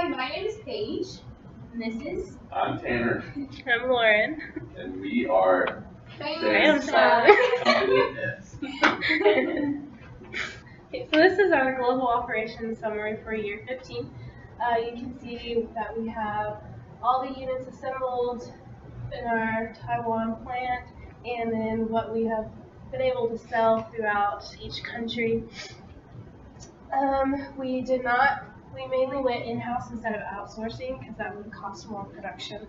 Hi, my name is Paige, and this is... I'm Tanner. I'm Lauren. And we are Famsung. Okay, so this is our global operations summary for year 15. You can see that we have all the units assembled in our Taiwan plant, and then what we have been able to sell throughout each country. We mainly went in-house instead of outsourcing because that would cost more production.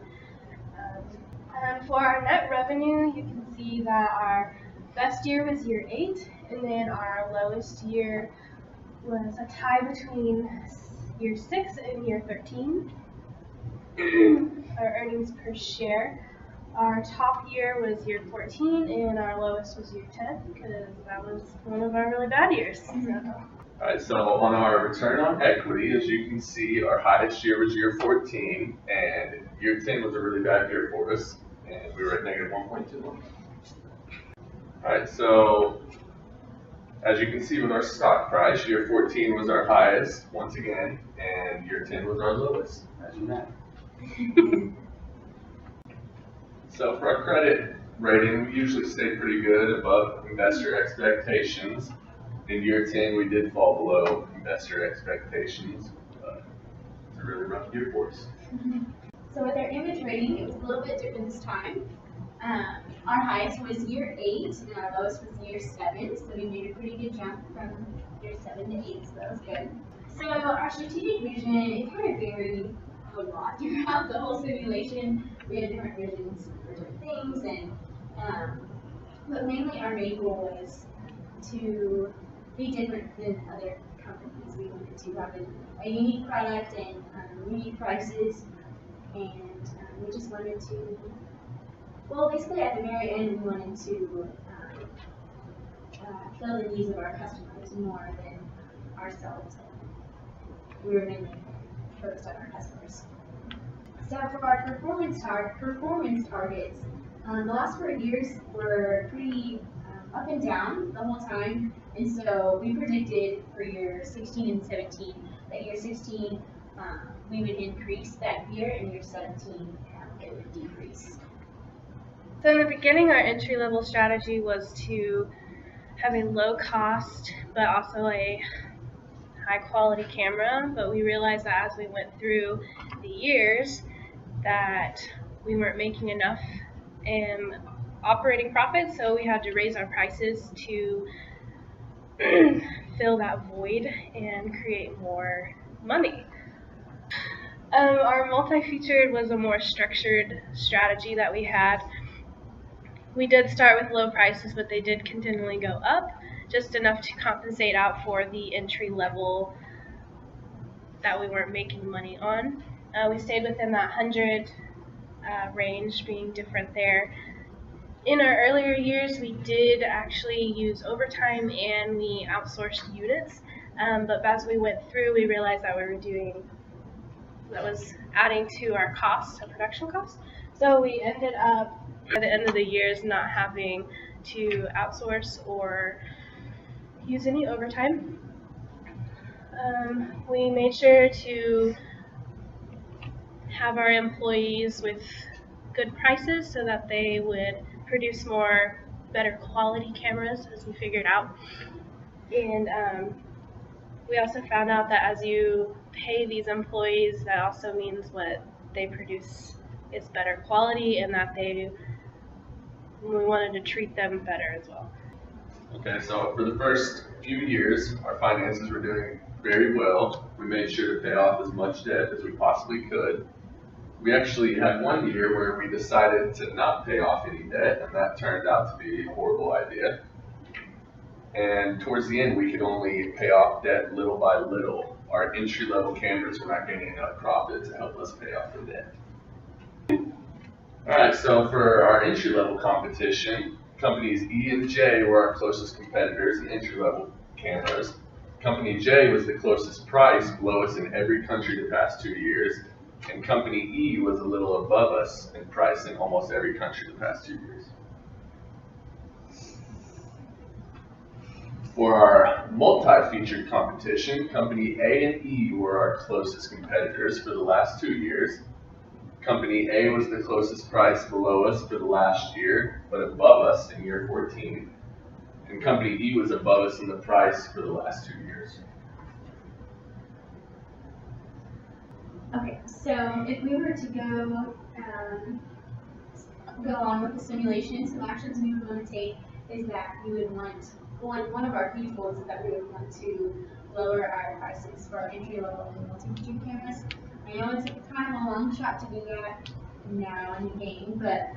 And for our net revenue, you can see that our best year was year 8, and then our lowest year was a tie between year 6 and year 13. Our earnings per share, our top year was year 14, and our lowest was year 10 because that was one of our really bad years. Alright, so on our return on equity, as you can see, our highest year was year 14, and year 10 was a really bad year for us, and we were at negative 1.2. Alright, so as you can see with our stock price, year 14 was our highest, once again, and year 10 was our lowest. Imagine that. So for our credit rating, we usually stay pretty good above investor expectations. In year 10, we did fall below investor expectations, but it's a really rough year for us. So with our image rating, it was a little bit different this time. Our highest was year 8, and our lowest was year 7, so we made a pretty good jump from year 7 to 8, so that was good. So our strategic vision, it kind of varied a lot throughout the whole simulation. We had different visions for different things, and but mainly our main goal was to be different than other companies. We wanted to have a unique product and unique prices, and we just wanted to, well, basically at the very end, we wanted to fill the needs of our customers more than ourselves. We were mainly focused on our customers. So for our performance targets, the last 4 years were pretty up and down the whole time, and so we predicted for year 16 and 17 that year 16 we would increase that year, and year 17 it would decrease. So in the beginning, our entry-level strategy was to have a low-cost but also a high-quality camera, but we realized that as we went through the years that we weren't making enough in operating profit, so we had to raise our prices to fill that void and create more money. Our multi-featured was a more structured strategy that we had. We did start with low prices, but they did continually go up, just enough to compensate out for the entry level that we weren't making money on. We stayed within that 100 range, being different there. In our earlier years, we did actually use overtime and we outsourced units, but as we went through, we realized that that was adding to our costs, our production costs. So we ended up, by the end of the years, not having to outsource or use any overtime. We made sure to have our employees with good prices so that they would produce better quality cameras, as we figured out. And we also found out that as you pay these employees, that also means what they produce is better quality, and that we wanted to treat them better as well. Okay, so for the first few years, our finances were doing very well. We made sure to pay off as much debt as we possibly could. We actually had one year where we decided to not pay off any debt, and that turned out to be a horrible idea. And towards the end, we could only pay off debt little by little. Our entry-level cameras were not getting enough profit to help us pay off the debt. Alright, so for our entry-level competition, companies E and J were our closest competitors in entry-level cameras. Company J was the closest price, below us in every country the past 2 years, and Company E was a little above us in price in almost every country the past 2 years. For our multi-featured competition, Company A and E were our closest competitors for the last 2 years. Company A was the closest price below us for the last year, but above us in year 14. And Company E was above us in the price for the last 2 years. Okay, so if we were to go on with the simulation, some actions we would want to take is that we would want, one of our huge goals is that we would want to lower our prices for our entry-level and multi-featured cameras. I know it's kind of a long shot to do that now in the game, but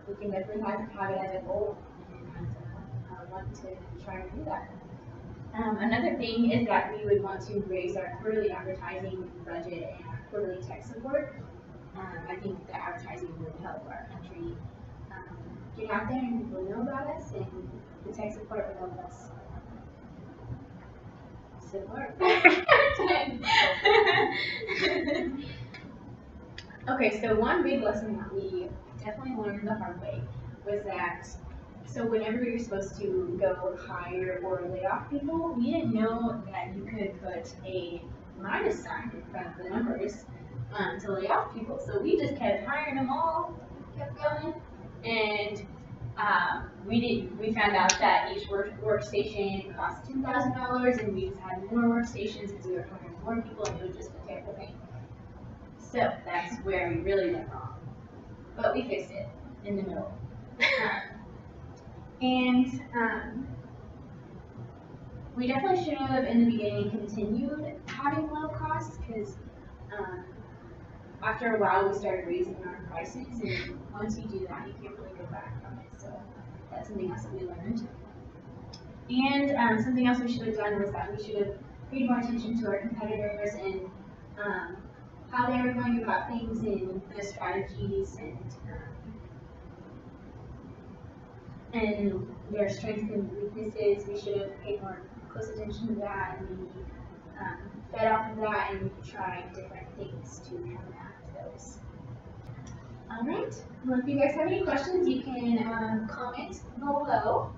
we can definitely have it as a goal and want to try and do that. Another thing is that we would want to raise our quarterly advertising budget and our quarterly tech support. I think the advertising would help our country get out there and people know about us, and the tech support would help us support. Okay, so one big lesson that we definitely learned the hard way was that, so whenever you're supposed to go hire or lay off people, we didn't know that you could put a minus sign in front of the numbers to lay off people. So we just kept hiring them all, kept going, and we found out that each workstation cost $10,000, and we just had more workstations because we were hiring more people, and it was just a terrible thing. So that's where we really went wrong. But we fixed it in the middle. We definitely should have, in the beginning, continued having low costs, because after a while we started raising our prices, and once you do that, you can't really go back from it. So that's something else that we learned. And something else we should have done was that we should have paid more attention to our competitors and how they were going about things and the strategies and their strengths and weaknesses. We should have paid more close attention to that, and maybe fed off of that and tried different things to counteract those. Alright, well, if you guys have any questions, you can comment below.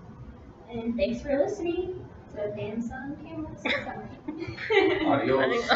And thanks for listening to Famsung Cameras. Adios.